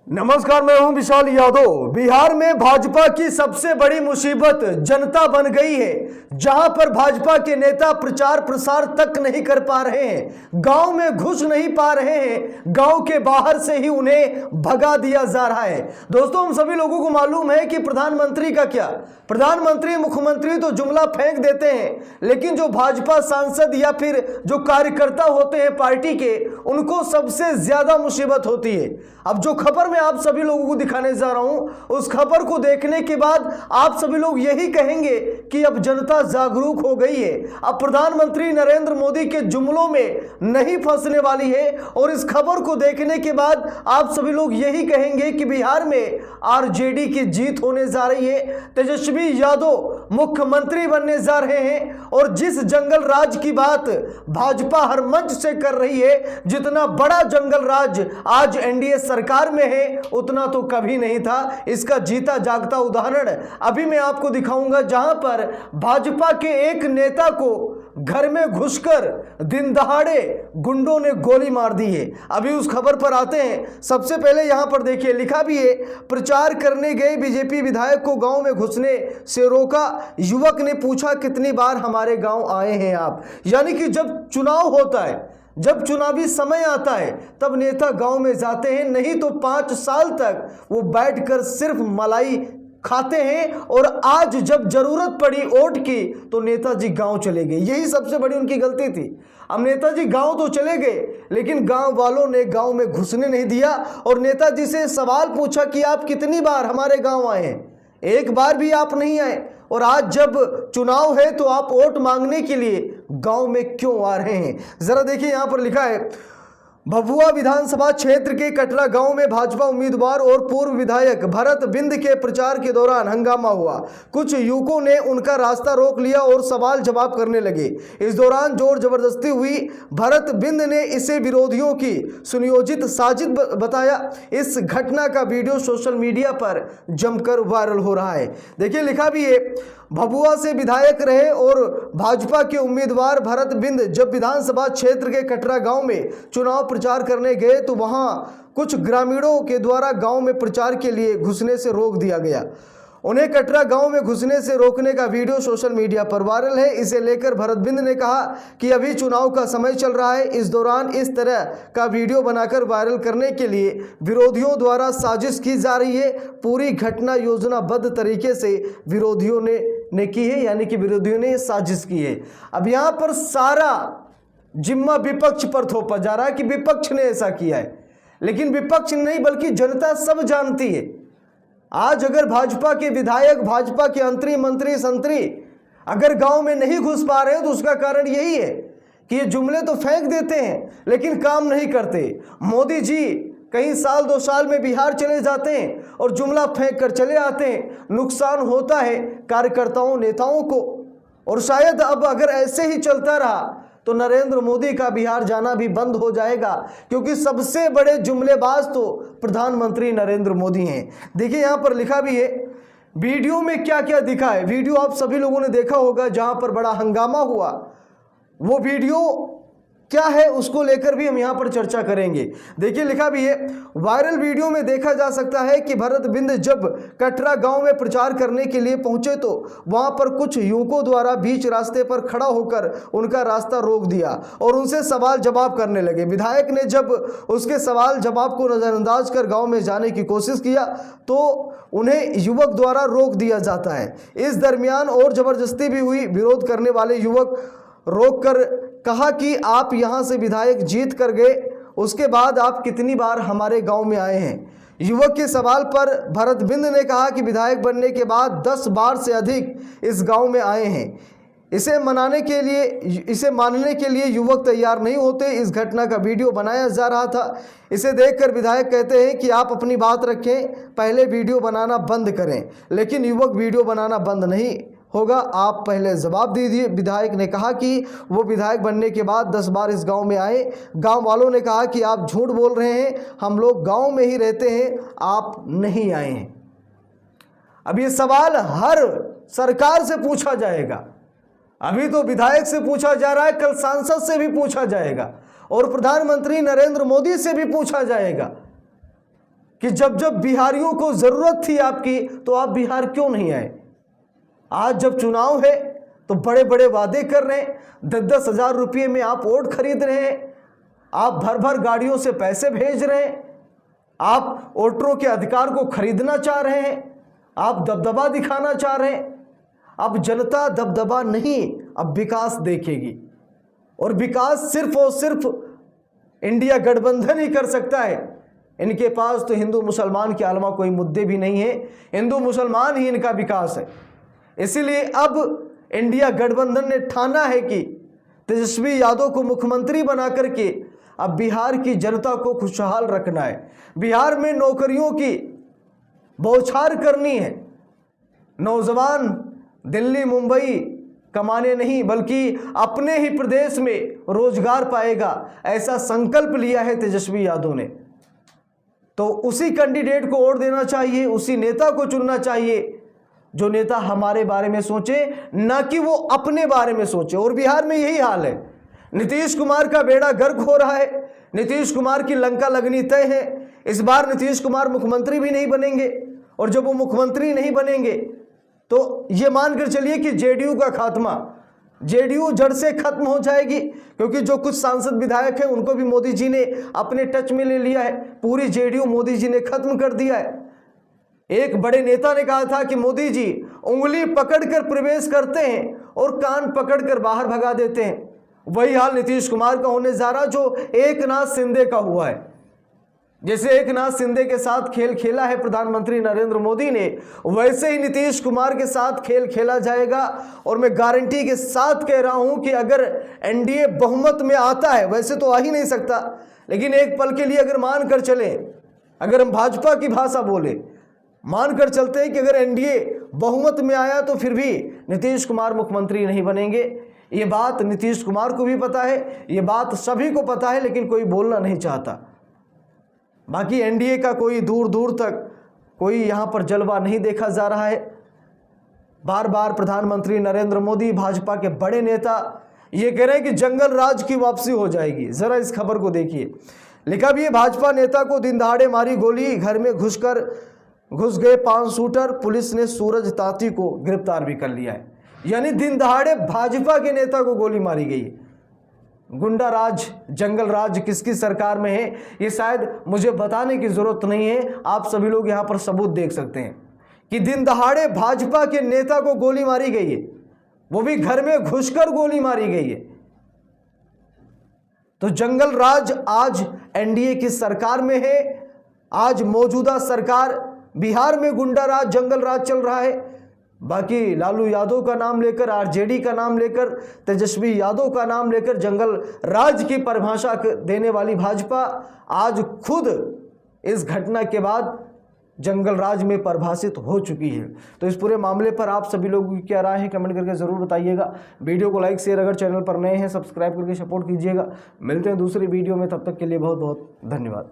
नमस्कार, मैं हूं विशाल यादव। बिहार में भाजपा की सबसे बड़ी मुसीबत जनता बन गई है। जहां पर भाजपा के नेता प्रचार प्रसार तक नहीं कर पा रहे हैं, गांव में घुस नहीं पा रहे हैं, गांव के बाहर से ही उन्हें भगा दिया जा रहा है। दोस्तों, हम सभी लोगों को मालूम है कि प्रधानमंत्री का क्या, प्रधानमंत्री मुख्यमंत्री तो जुमला फेंक देते हैं, लेकिन जो भाजपा सांसद या फिर जो कार्यकर्ता होते हैं पार्टी के, उनको सबसे ज्यादा मुसीबत होती है। अब जो खबर मैं आप सभी लोगों को दिखाने जा रहा हूं, उस खबर को देखने के बाद आप सभी लोग यही कहेंगे कि अब जनता जागरूक हो गई है, अब प्रधानमंत्री नरेंद्र मोदी के जुमलों में नहीं फंसने वाली है। और इस खबर को देखने के बाद आप सभी लोग यही कहेंगे कि बिहार में आरजेडी की जीत होने जा रही है, तेजस्वी यादव मुख्यमंत्री बनने जा रहे हैं। और जिस जंगल राज की बात भाजपा हर मंच से कर रही है, जितना बड़ा जंगल राज आज एनडीए सरकार में है, उतना तो कभी नहीं था। इसका जीता जागता उदाहरण अभी मैं आपको दिखाऊंगा, जहां पर भाजपा के एक नेता को घर में घुसकर दिन दहाड़े गुंडों ने गोली मार दी है। अभी उस खबर पर आते हैं। सबसे पहले यहां पर देखिए, लिखा भी है, प्रचार करने गए बीजेपी विधायक को गांव में घुसने से रोका, युवक ने पूछा कितनी बार हमारे गांव आए हैं आप। यानी कि जब चुनाव होता है, जब चुनावी समय आता है, तब नेता गांव में जाते हैं, नहीं तो 5 साल तक वो बैठकर सिर्फ मलाई खाते हैं। और आज जब जरूरत पड़ी वोट की, तो नेताजी गांव चले गए। यही सबसे बड़ी उनकी गलती थी। अब नेताजी गांव तो चले गए, लेकिन गांव वालों ने गांव में घुसने नहीं दिया और नेताजी से सवाल पूछा कि आप कितनी बार हमारे गांव आए हैं, एक बार भी आप नहीं आए। और आज जब चुनाव है तो आप वोट मांगने के लिए गांव में क्यों आ रहे हैं। जरा देखिए, यहां पर लिखा है, भभुआ विधानसभा क्षेत्र के कटरा गांव में भाजपा उम्मीदवार और पूर्व विधायक भरत बिंद के प्रचार के दौरान हंगामा हुआ। कुछ युवकों ने उनका रास्ता रोक लिया और सवाल जवाब करने लगे। इस दौरान जोर जबरदस्ती हुई। भरत बिंद ने इसे विरोधियों की सुनियोजित साजिश बताया। इस घटना का वीडियो सोशल मीडिया पर जमकर वायरल हो रहा है। देखिए, लिखा भी है, भभुआ से विधायक रहे और भाजपा के उम्मीदवार भरत बिंद जब विधानसभा क्षेत्र के कटरा गांव में चुनाव प्रचार करने गए, तो वहां कुछ ग्रामीणों के द्वारा गांव में प्रचार के लिए घुसने से रोक दिया गया। उन्हें कटरा गांव में घुसने से रोकने का वीडियो सोशल मीडिया पर वायरल है। इसे लेकर भरत बिंद ने कहा कि अभी चुनाव का समय चल रहा है, इस दौरान इस तरह का वीडियो बनाकर वायरल करने के लिए विरोधियों द्वारा साजिश की जा रही है। पूरी घटना योजनाबद्ध तरीके से विरोधियों ने की है, यानी कि विरोधियों ने साजिश की है। अब यहाँ पर सारा जिम्मा विपक्ष पर थोपा जा रहा है कि विपक्ष ने ऐसा किया है, लेकिन विपक्ष नहीं बल्कि जनता सब जानती है। आज अगर भाजपा के विधायक, भाजपा के मंत्री संतरी अगर गांव में नहीं घुस पा रहे हैं, तो उसका कारण यही है कि ये जुमले तो फेंक देते हैं लेकिन काम नहीं करते। मोदी जी कई साल 2 साल में बिहार चले जाते हैं और जुमला फेंक कर चले आते हैं। नुकसान होता है कार्यकर्ताओं, नेताओं को। और शायद अब अगर ऐसे ही चलता रहा तो नरेंद्र मोदी का बिहार जाना भी बंद हो जाएगा, क्योंकि सबसे बड़े जुमलेबाज तो प्रधानमंत्री नरेंद्र मोदी हैं। देखिए, यहां पर लिखा भी है, वीडियो में क्या क्या दिखा है। वीडियो आप सभी लोगों ने देखा होगा, जहां पर बड़ा हंगामा हुआ। वो वीडियो क्या है उसको लेकर भी हम यहां पर चर्चा करेंगे। देखिए, लिखा भी है, वायरल वीडियो में देखा जा सकता है कि भरत बिंद जब कटरा गांव में प्रचार करने के लिए पहुंचे, तो वहां पर कुछ युवकों द्वारा बीच रास्ते पर खड़ा होकर उनका रास्ता रोक दिया और उनसे सवाल जवाब करने लगे। विधायक ने जब उसके सवाल जवाब को नजरअंदाज कर गांव में जाने की कोशिश किया, तो उन्हें युवक द्वारा रोक दिया जाता है। इस दरमियान और जबरदस्ती भी हुई। विरोध करने वाले युवक रोक कर कहा कि आप यहां से विधायक जीत कर गए, उसके बाद आप कितनी बार हमारे गांव में आए हैं। युवक के सवाल पर भरत बिंद ने कहा कि विधायक बनने के बाद 10 बार से अधिक इस गांव में आए हैं। इसे मानने के लिए युवक तैयार नहीं होते। इस घटना का वीडियो बनाया जा रहा था। इसे देखकर विधायक कहते हैं कि आप अपनी बात रखें, पहले वीडियो बनाना बंद करें। लेकिन युवक वीडियो बनाना बंद नहीं होगा, आप पहले जवाब दीजिए। विधायक ने कहा कि वो विधायक बनने के बाद 10 बार इस गांव में आए। गांव वालों ने कहा कि आप झूठ बोल रहे हैं, हम लोग गांव में ही रहते हैं, आप नहीं आए हैं। अब ये सवाल हर सरकार से पूछा जाएगा। अभी तो विधायक से पूछा जा रहा है, कल सांसद से भी पूछा जाएगा और प्रधानमंत्री नरेंद्र मोदी से भी पूछा जाएगा कि जब जब बिहारियों को जरूरत थी आपकी तो आप बिहार क्यों नहीं आए। आज जब चुनाव है तो बड़े बड़े वादे कर रहे हैं, 10-10 हज़ार रुपये में आप वोट खरीद रहे हैं, आप भर भर गाड़ियों से पैसे भेज रहे हैं, आप वोटरों के अधिकार को खरीदना चाह रहे हैं, आप दबदबा दिखाना चाह रहे हैं। अब जनता दबदबा नहीं, अब विकास देखेगी, और विकास सिर्फ और सिर्फ इंडिया गठबंधन ही कर सकता है। इनके पास तो हिंदू मुसलमान के अलावा कोई मुद्दे भी नहीं है, हिंदू मुसलमान ही इनका विकास है। इसीलिए अब इंडिया गठबंधन ने ठाना है कि तेजस्वी यादव को मुख्यमंत्री बना करके अब बिहार की जनता को खुशहाल रखना है। बिहार में नौकरियों की बौछार करनी है। नौजवान दिल्ली मुंबई कमाने नहीं बल्कि अपने ही प्रदेश में रोजगार पाएगा, ऐसा संकल्प लिया है तेजस्वी यादव ने। तो उसी कैंडिडेट को वोट देना चाहिए, उसी नेता को चुनना चाहिए जो नेता हमारे बारे में सोचे, ना कि वो अपने बारे में सोचे। और बिहार में यही हाल है। नीतीश कुमार का बेड़ा गर्क हो रहा है, नीतीश कुमार की लंका लगनी तय है। इस बार नीतीश कुमार मुख्यमंत्री भी नहीं बनेंगे, और जब वो मुख्यमंत्री नहीं बनेंगे तो ये मानकर चलिए कि जेडीयू का खात्मा, जेडीयू जड़ से खत्म हो जाएगी, क्योंकि जो कुछ सांसद विधायक हैं उनको भी मोदी जी ने अपने टच में ले लिया है। पूरी जेडीयू मोदी जी ने खत्म कर दिया है। एक बड़े नेता ने कहा था कि मोदी जी उंगली पकड़कर प्रवेश करते हैं और कान पकड़कर बाहर भगा देते हैं। वही हाल नीतीश कुमार का होने जा रहा जो एकनाथ शिंदे का हुआ है। जैसे एकनाथ शिंदे के साथ खेल खेला है प्रधानमंत्री नरेंद्र मोदी ने, वैसे ही नीतीश कुमार के साथ खेल खेला जाएगा। और मैं गारंटी के साथ कह रहा हूं कि अगर एनडीए बहुमत में आता है, वैसे तो आ ही नहीं सकता, लेकिन एक पल के लिए अगर मान कर चले, अगर हम भाजपा की भाषा बोले, मानकर चलते हैं कि अगर एनडीए बहुमत में आया तो फिर भी नीतीश कुमार मुख्यमंत्री नहीं बनेंगे। ये बात नीतीश कुमार को भी पता है, ये बात सभी को पता है, लेकिन कोई बोलना नहीं चाहता। बाकी एनडीए का कोई दूर दूर तक कोई यहाँ पर जलवा नहीं देखा जा रहा है। बार बार प्रधानमंत्री नरेंद्र मोदी, भाजपा के बड़े नेता ये कह रहे हैं कि जंगल राज की वापसी हो जाएगी। जरा इस खबर को देखिए। लिखा भी है, भाजपा नेता को दिन दहाड़े मारी गोली, घर में घुस गए 5 शूटर, पुलिस ने सूरज ताती को गिरफ्तार भी कर लिया है। यानी दिन दहाड़े भाजपा के नेता को गोली मारी गई है। गुंडा राज, जंगल राज किसकी सरकार में है, ये शायद मुझे बताने की जरूरत नहीं है। आप सभी लोग यहाँ पर सबूत देख सकते हैं कि दिन दहाड़े भाजपा के नेता को गोली मारी गई है, वो भी घर में घुसकर गोली मारी गई है। तो जंगल राज आज एनडीए की सरकार में है। आज मौजूदा सरकार बिहार में गुंडा राज, जंगल राज चल रहा है। बाकी लालू यादव का नाम लेकर, आरजेडी का नाम लेकर, तेजस्वी यादव का नाम लेकर जंगल राज की परिभाषा देने वाली भाजपा आज खुद इस घटना के बाद जंगल राज में परिभाषित हो चुकी है। तो इस पूरे मामले पर आप सभी लोगों की क्या राय है, कमेंट करके ज़रूर बताइएगा। वीडियो को लाइक शेयर, अगर चैनल पर नए हैं सब्सक्राइब करके सपोर्ट कीजिएगा। मिलते हैं दूसरी वीडियो में, तब तक के लिए बहुत बहुत धन्यवाद।